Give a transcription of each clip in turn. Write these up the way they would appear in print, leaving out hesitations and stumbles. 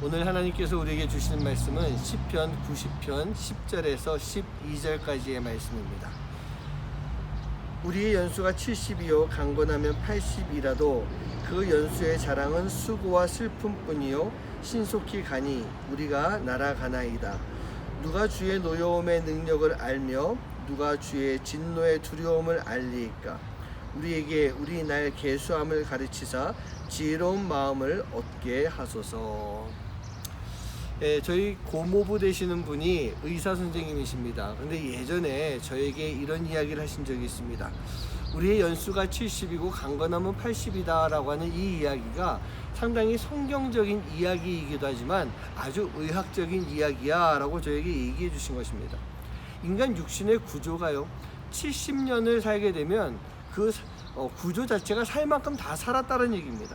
오늘 하나님께서 우리에게 주시는 말씀은 시편 90편 10절에서 12절까지의 말씀입니다. 우리의 연수가 70이요 강건하면 80이라도 그 연수의 자랑은 수고와 슬픔뿐이요 신속히 가니 우리가 날아가나이다. 누가 주의 노여움의 능력을 알며 누가 주의 진노의 두려움을 알리이까. 우리에게 우리 날 계수함을 가르치사 지혜로운 마음을 얻게 하소서. 저희 고모부 되시는 분이 의사 선생님이십니다. 근데 예전에 저에게 이런 이야기를 하신 적이 있습니다. 우리의 연수가 70이고 강건하면 80이다 라고 하는 이 이야기가 상당히 성경적인 이야기이기도 하지만 아주 의학적인 이야기야 라고 저에게 얘기해 주신 것입니다. 인간 육신의 구조가요 70년을 살게 되면 그 구조 자체가 살 만큼 다 살았다는 얘기입니다.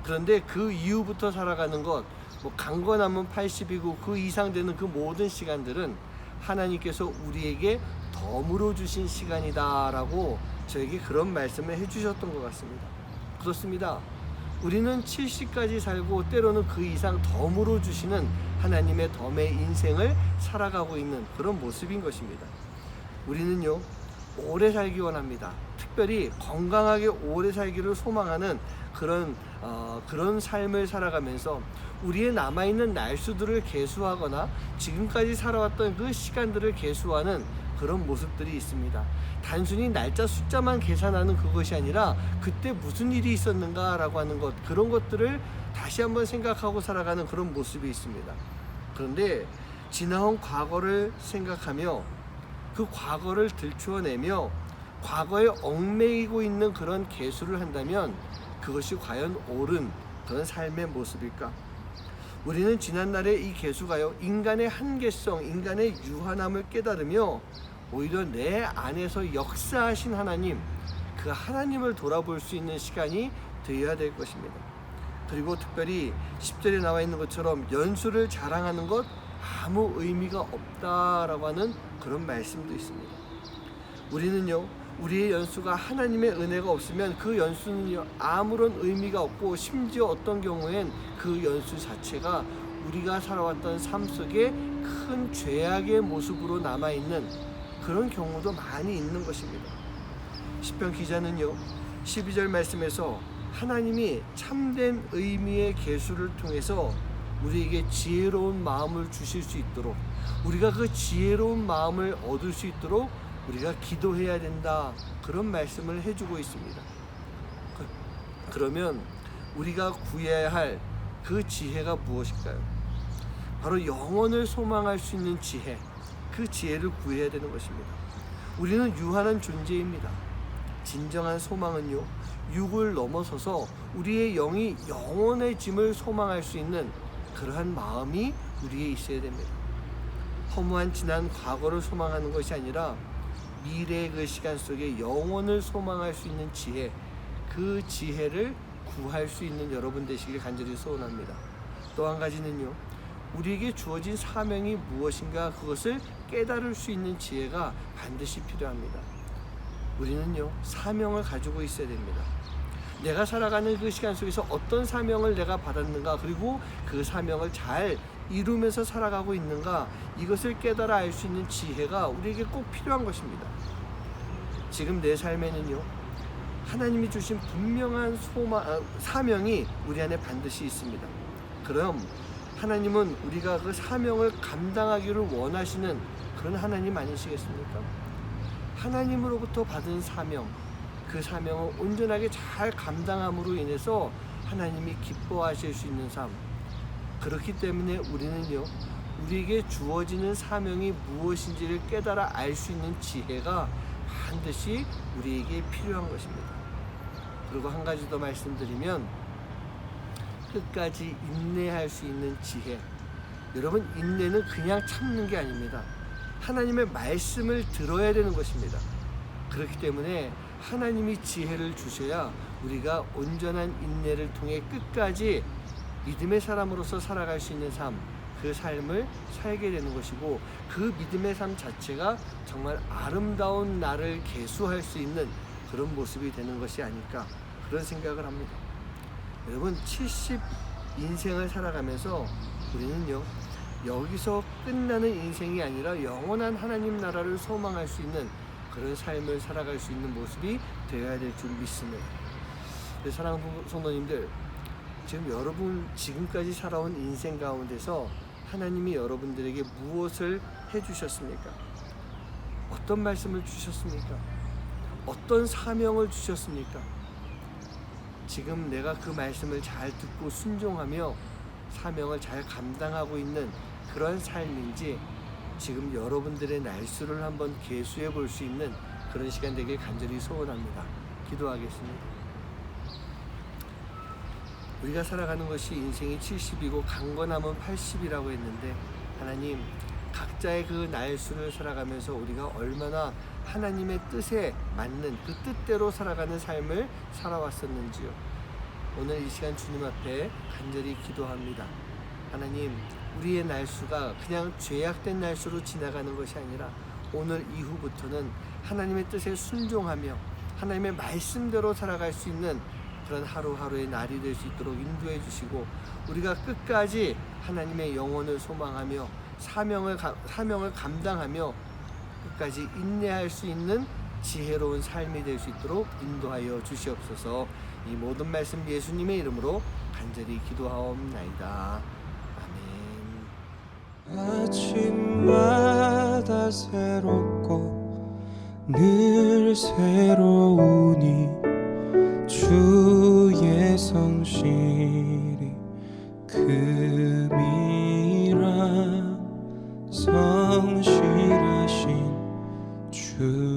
그런데 그 이후부터 살아가는 것 강건하면 80이고 그 이상 되는 그 모든 시간들은 하나님께서 우리에게 덤으로 주신 시간이다 라고 저에게 그런 말씀을 해주셨던 것 같습니다. 그렇습니다. 우리는 70까지 살고 때로는 그 이상 덤으로 주시는 하나님의 덤의 인생을 살아가고 있는 그런 모습인 것입니다. 우리는요 오래 살기 원합니다. 특별히 건강하게 오래 살기를 소망하는 그런 삶을 살아가면서 우리의 남아있는 날수들을 계수하거나 지금까지 살아왔던 그 시간들을 계수하는 그런 모습들이 있습니다. 단순히 날짜 숫자만 계산하는 그것이 아니라 그때 무슨 일이 있었는가 라고 하는 것, 그런 것들을 다시 한번 생각하고 살아가는 그런 모습이 있습니다. 그런데 지나온 과거를 생각하며 그 과거를 들추어내며 과거에 얽매이고 있는 그런 계수를 한다면 그것이 과연 옳은 그런 삶의 모습일까? 우리는 지난날의 이 계수가요 인간의 한계성, 인간의 유한함을 깨달으며 오히려 내 안에서 역사하신 하나님, 그 하나님을 돌아볼 수 있는 시간이 되어야 될 것입니다. 그리고 특별히 10절에 나와 있는 것처럼 연수를 자랑하는 것 아무 의미가 없다라고 하는 그런 말씀도 있습니다. 우리는요 우리의 연수가 하나님의 은혜가 없으면 그 연수는요 아무런 의미가 없고 심지어 어떤 경우엔 그 연수 자체가 우리가 살아왔던 삶 속에 큰 죄악의 모습으로 남아있는 그런 경우도 많이 있는 것입니다. 시편 기자는요 12절 말씀에서 하나님이 참된 의미의 계수를 통해서 우리에게 지혜로운 마음을 주실 수 있도록, 우리가 그 지혜로운 마음을 얻을 수 있도록 우리가 기도해야 된다, 그런 말씀을 해주고 있습니다. 그러면 우리가 구해야 할 그 지혜가 무엇일까요? 바로 영혼을 소망할 수 있는 지혜, 그 지혜를 구해야 되는 것입니다. 우리는 유한한 존재입니다. 진정한 소망은요 육을 넘어서서 우리의 영이 영혼의 짐을 소망할 수 있는 그러한 마음이 우리에 있어야 됩니다. 허무한 지난 과거를 소망하는 것이 아니라 미래의 그 시간 속에 영혼을 소망할 수 있는 지혜, 그 지혜를 구할 수 있는 여러분 되시길 간절히 소원합니다. 또 한 가지는요 우리에게 주어진 사명이 무엇인가 그것을 깨달을 수 있는 지혜가 반드시 필요합니다. 우리는요 사명을 가지고 있어야 됩니다. 내가 살아가는 그 시간 속에서 어떤 사명을 내가 받았는가, 그리고 그 사명을 잘 이루면서 살아가고 있는가, 이것을 깨달아 알 수 있는 지혜가 우리에게 꼭 필요한 것입니다. 지금 내 삶에는요 하나님이 주신 분명한 사명이 우리 안에 반드시 있습니다. 그럼 하나님은 우리가 그 사명을 감당하기를 원하시는 그런 하나님 아니시겠습니까? 하나님으로부터 받은 사명, 그 사명을 온전하게 잘 감당함으로 인해서 하나님이 기뻐하실 수 있는 삶, 그렇기 때문에 우리는요 우리에게 주어지는 사명이 무엇인지를 깨달아 알 수 있는 지혜가 반드시 우리에게 필요한 것입니다. 그리고 한 가지 더 말씀드리면 끝까지 인내할 수 있는 지혜. 여러분, 인내는 그냥 참는 게 아닙니다. 하나님의 말씀을 들어야 되는 것입니다. 그렇기 때문에 하나님이 지혜를 주셔야 우리가 온전한 인내를 통해 끝까지 믿음의 사람으로서 살아갈 수 있는 삶, 그 삶을 살게 되는 것이고, 그 믿음의 삶 자체가 정말 아름다운 나를 계수할 수 있는 그런 모습이 되는 것이 아닐까, 그런 생각을 합니다. 여러분, 인생을 살아가면서 우리는요, 여기서 끝나는 인생이 아니라 영원한 하나님 나라를 소망할 수 있는 그런 삶을 살아갈 수 있는 모습이 되어야 될 줄 믿습니다. 사랑하는 성도님들, 지금 여러분 지금까지 살아온 인생 가운데서 하나님이 여러분들에게 무엇을 해주셨습니까? 어떤 말씀을 주셨습니까? 어떤 사명을 주셨습니까? 지금 내가 그 말씀을 잘 듣고 순종하며 사명을 잘 감당하고 있는 그런 삶인지 지금 여러분들의 날수를 한번 계수해 볼 수 있는 그런 시간 되길 간절히 소원합니다. 기도하겠습니다. 우리가 살아가는 것이 인생이 70이고 강건함은 80이라고 했는데, 하나님, 각자의 그 날수를 살아가면서 우리가 얼마나 하나님의 뜻에 맞는 그 뜻대로 살아가는 삶을 살아왔었는지요. 오늘 이 시간 주님 앞에 간절히 기도합니다. 하나님, 우리의 날수가 그냥 죄악된 날수로 지나가는 것이 아니라 오늘 이후부터는 하나님의 뜻에 순종하며 하나님의 말씀대로 살아갈 수 있는 그런 하루하루의 날이 될 수 있도록 인도해 주시고, 우리가 끝까지 하나님의 영혼을 소망하며 사명을 감당하며 끝까지 인내할 수 있는 지혜로운 삶이 될 수 있도록 인도하여 주시옵소서. 이 모든 말씀 예수님의 이름으로 간절히 기도하옵나이다. 아멘. 아침마다 새롭고 늘 새로우니 주의 성실이 금이라. 성실하신 주